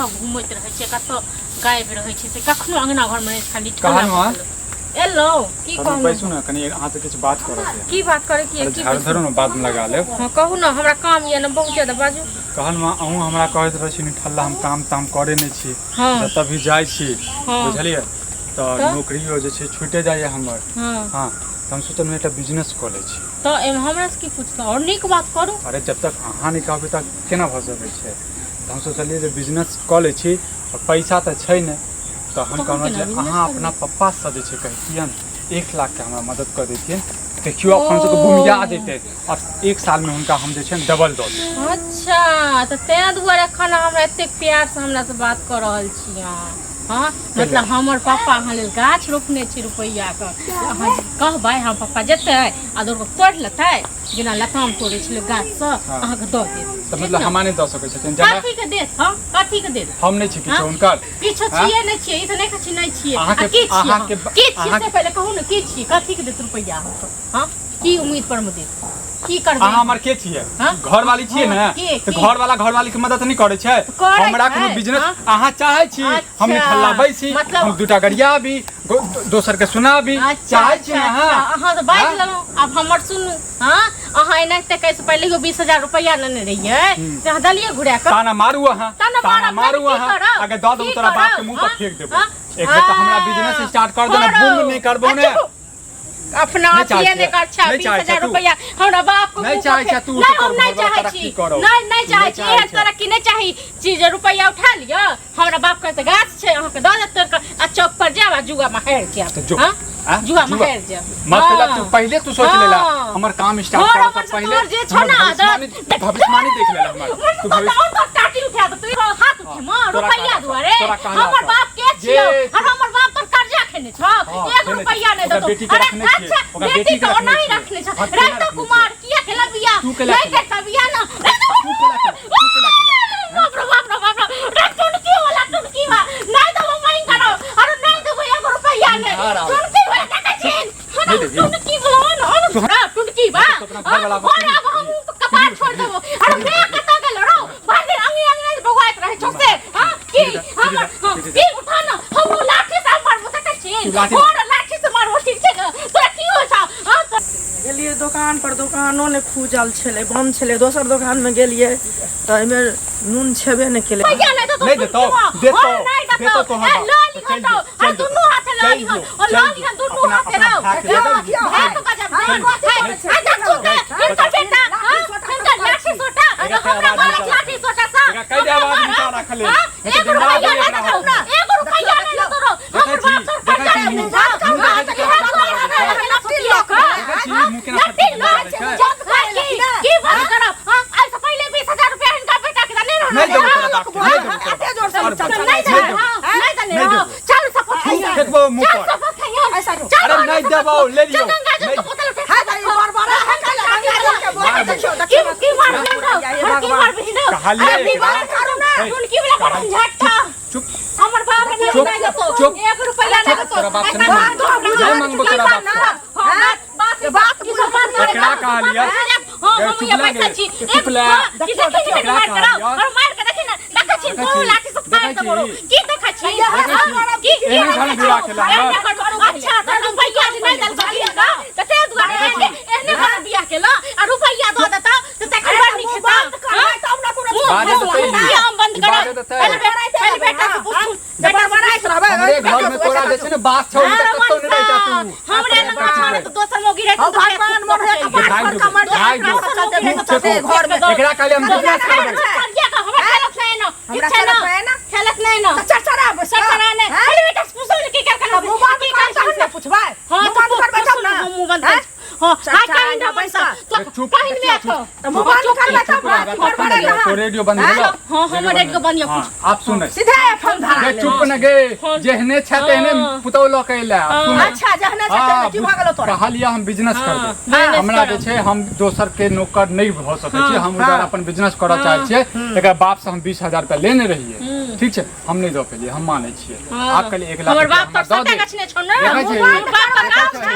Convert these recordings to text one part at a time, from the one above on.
कतौ घुमैत रहै छै कतौ गायब रहै छै से कखनो अंगना घर में खाली कहलवा एलो की कहू बैसू ना कनी अहाँ से किछ बात करब की बात करे की की झाड़ धरो ना बात में लगा लेब हां कहू ना हमरा काम ये ना बहुत ज्यादा बाजू कहलवा अहूँ हमरा कहैत रहै छी ठल्ला हम काम ताम करे नै छी जतऽ भी जाइ छी बुझलियै तऽ नौकरियो जे छै छूटे जाइए हमर हां हम सोचलहुँ एकटा बिजनेस कऽ लै छी तऽ एम हमरा से की पूछता और नीक बात करू अरे जब तक अहाँ नहीं कहबै तक केना भऽ सकै छै हम सोचलिए जे बिजनेस कऽ लै छी और पैसा तऽ छै नै तऽ हम कहलहुँ जे अहाँ अपना पप्पा से जे छै कहितियन 1 लाख के हमरा मदद कर देतियन देखियो अपन सबके बुमिया देते और 1 साल में उनका हम जे छै डबल दऽ देब अच्छा तऽ तें दुआरे खाना हमरा एते प्यार से हमरा से बात कर रहल छी हां मतलब हमर पापा अहाँ लेल गाछ रोपने छी रुपैया के अहाँ कहबै हम पापा जेतै आ दोर तोड़ लेतै जेना लताम तोड़े छले गाछ से अहाँ के दऽ देत तऽ मतलब हम नहीं दऽ सकै छथिन जमा कथि के देत हां कथि के देत हम नहीं छी किछो उनकर किछो छिए नै छिए ई त नै कछि नै छिए अहाँ के से पहले कहू ने की छी कथि के देत रुपैया हां की उम्मीद पर में देत की करबे अहाँ हमर के छिए घर वाली छिए ना त घर वाली के मदद नहीं करे छै हमरा कोनो बिजनेस अहाँ चाहे छी हम निठल्ला बैसी हम दूटा गरिया भी दोसर के सुनाबी चाहे छी अहाँ तो बाइक लेलो अब हमर सुनू हां अहाँ एनाते कैसे पहले 20000 रुपया लेने रहिए से अहाँ दलिए घुरा के ताना मारू अहाँ अगर द दू तोरा बाप के मुंह पर फेंक देबो एक बेर त हमरा बिजनेस स्टार्ट कर देना बूम नहीं करबो ने अपना ये ने कर 20000 रुपया हमरा बाप को नहीं चाहे तू हम नहीं चाहे छी नहीं चाहे छी ए तरह की नहीं चाही चीज रुपया उठा लियो हमरा बाप के त गाछ छै अहाँ के द देत आ चौक पर जावा जुआ में हेर के हां जुआ में हेर जा मतलब तू पहले तू सोच लेला हमर काम स्टार्ट कर त पहले जे छ ना भविष्यवाणी देख लेला हमर तू भविष्य टाटी उठा दे तू हाथ उठे म रुपया दुआरे हमर बाप के छियो और हमर बाप पर कर्जा खेने छ 1 रुपया नै दतो अच्छा बेटी को नहीं रखने छ रात कुमार किया खेला बिया नहीं करता बिया ना बाप रात टुनकी वाला टुनकी वा नहीं दो माइन करो अरे नहीं दो 1 रुपया ने टुनकी वाला का छीन टुनकी वाला ना टुनकी वा हम कपार छोड़ दो अरे मैं कता के लड़ो बाहर अंगी बगवात रहे छ से हां की हम की उठाना हम लाठी से मार बता का छीन और लाठी से मार ठीक छै तोरा की हो छ गेलिए दुकान पर दुकानों ने खूजल छले बंद छले दोसर दुकान में गेलिए त एमे नून छेबे न केले नहीं देतो तो हम चल दोनों हाथ लाली और लाली हम दोनों हाथ लाओ है तो का जब बेटा इनका लाठी सोटा हमरा बाल लाठी सोटा सा कई आवाज निकाल रख ले 1 रुपया नहीं दो तोरो की बात करब ऐसे पहले 20000 रुपया इनका बेटा के नहीं दो चल सब फेंकबो मुंह पर अरे नहीं देबो ले लियो की मार चुप हमर बाप ने नहीं देतो 1 रुपया नहीं देतो तेरा बाप से नहीं मांगबो तेरा बाप की समान मारे एकरा कहा लिया हम ये पैसा छी चुप ले किसे मार करो और मार के देखी ना देखा छी दो लाठी से फाड़ के मोरो की देखा छी की एने घन गिरा खेला अच्छा तो रुपया नहीं दल सकिएगा तो ते दुआरे एने घर बियाह केला और रुपया दो देता तो ते खबर नहीं खाता तब ना कोनो बाजे तो हम बंद करो पहले बेटा से पूछ बेटा बनाई रहबे हमरे घर में तोरा जे छै ने बात छौ त कतो नहीं रहता तू हमरे न छोड़े तो दोसर मोगी रे भगवान मोर है कपार कमर चलते घर में एकरा काले हम बिजनेस करबै हमरा खेलत नहीं ना खेलत नहीं ना चरचरा ने पहले बेटा से पूछो की कर कर मोबाइल कान से पूछबै हां तो करबै तब ना मुंह बंद हां काइन ना पैसा तो काइन में तो मोबाइल करबै तब तो रेडियो बंद हो हां हम रेडियो बंद हां आप सुन सीधे फोन धरा चुप न गे जेहने छ तेहने पुतौ ल कैला अच्छा जेहने छ तेहने की भ गेलो तोरा कहलिया हम बिजनेस करबै हमरा जे छै हम दोसर के नौकर नहीं भ सकै छी हम उधर अपन बिजनेस करऽ चाहै छियै एकरा बाप से हम 20000 रुपया लेने रहिए ठीक छै हम नहीं दऽ पेलिए हम मानै छियै आप कल 1 लाख हमर बाप पर सट्टा गछने छौ ना बाप पर गाछ छौ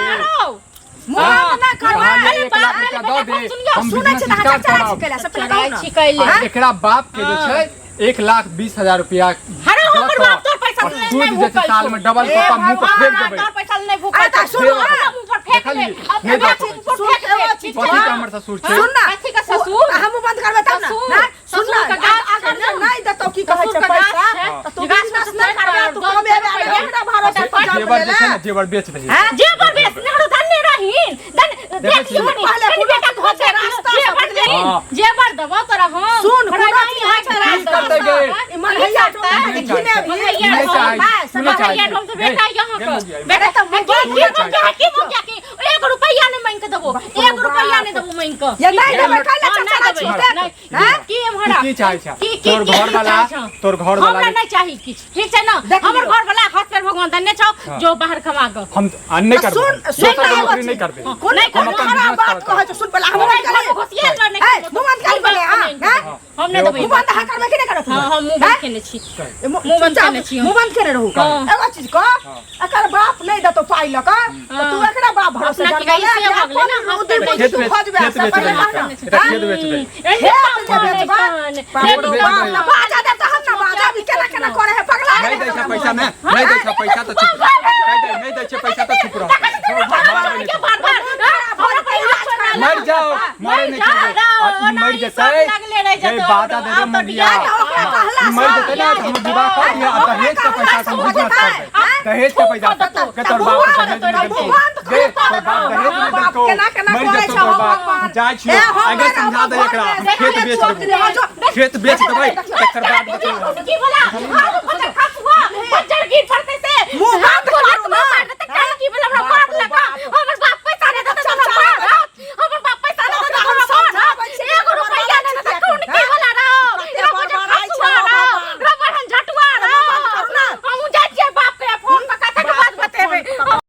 मोबाइल ना करबा हम सुनै छी ना चर्चा छिकैला सब कहौ ना एकरा बाप के जे छै 1,20,000 रुपया अरे हमर बाप तोर पैसा और नहीं सूद नहीं जैसे साल में डबल पापा मुंह पर फेंक देबै तोर पैसा नहीं भूख अरे तो सुन मुंह पर फेंक ले अब नहीं बात देखो। ऊपर फेंक ले कथी के हमर ससुर छै सुन ना कथी का ससुर हम बंद करबे तब ना ससुर, ना सुन ना ससुर का गाछ छै अगर ना। नहीं देतो की कहै छै ससुर का पैसा गाछ छै। तो तू गाछ बिजनेस में नहीं करबे तू दस कमे रुपया हमरा भरोसे पर जेवर जे छै ने जेवर बेच दही जेबर बेच नेहरू धन्य रहीन देख छियै। पहले बेटा घर से रास्ता जेबर दे हाँ। जेबर दबो तोरा हम सुन हमरा कोनो नहीं चीज है है की करतै गे? मनैया टोला घिने भी नहीं चाही, सुनै चाही। भैया ढंग से बेटा यहाँ हे का मुखिया, बेटा तो नहीं की मुखिया की 1 रुपया नहीं मांग के देबो 1 रुपया नहीं देबो मांग के ये नहीं देबे काला हाँ, चचा नहीं छी देबै, नहीं की हमरा की चाहे छै की तोर घर वाला तोर घर हमरा वाला नहीं चाहिए किछ ठीक छै ना देख हमर लियो। घर वाला हाथ पैर भगवान देने छौ हाँ। जो बाहर कमा के हम नहीं करबै सुन दोसर सुन ना नौकरी नहीं करबै कोन नहीं कोन करबै, हमारा business बात करबै। कहै छै सुन पहले हम हमरा बंद घर कर घोसिया लड़ने ए मुंह बंद कर पहले हां हम नहीं देबै मुंह बंद हा करबे कि नहीं करबे हां हम मुंह बंद केने छी मुंह बंद करने छी मुंह बंद करे रहू हाँ। एगो चीज को एकर बाप नहीं देतो पाई ल का तू एकरा बाप भरोसे अपना जन्म की कैसे भगले ना, हाथ उदी पे बुझ खेत तू बेच खोजबे खेत बेच दही एकरा खेत बेच दही बाजा दे तो हम ना बाजा भी केना केना करे है पगला नहीं दै छै पैसा नहीं दै छै पैसा तो चुप रह नहीं दै छै पैसा तो चुप रह मर जाओ मारे नहीं करबे मर जेतै जे बाधा दे दे मुखिया मर जेतै ना हम विवाह कर दिया अब दहेज का पैसा हम बिजनेस करबै दहेज का पैसा के तोर बाप दहेज नहीं देलको दे तोर बाप दहेज नहीं देलको मर जेतौ तोर बाप जाय छियै आगे समझा दे एकरा खेत बेच देबै खेत बेच देबै एकर बाद बतेबै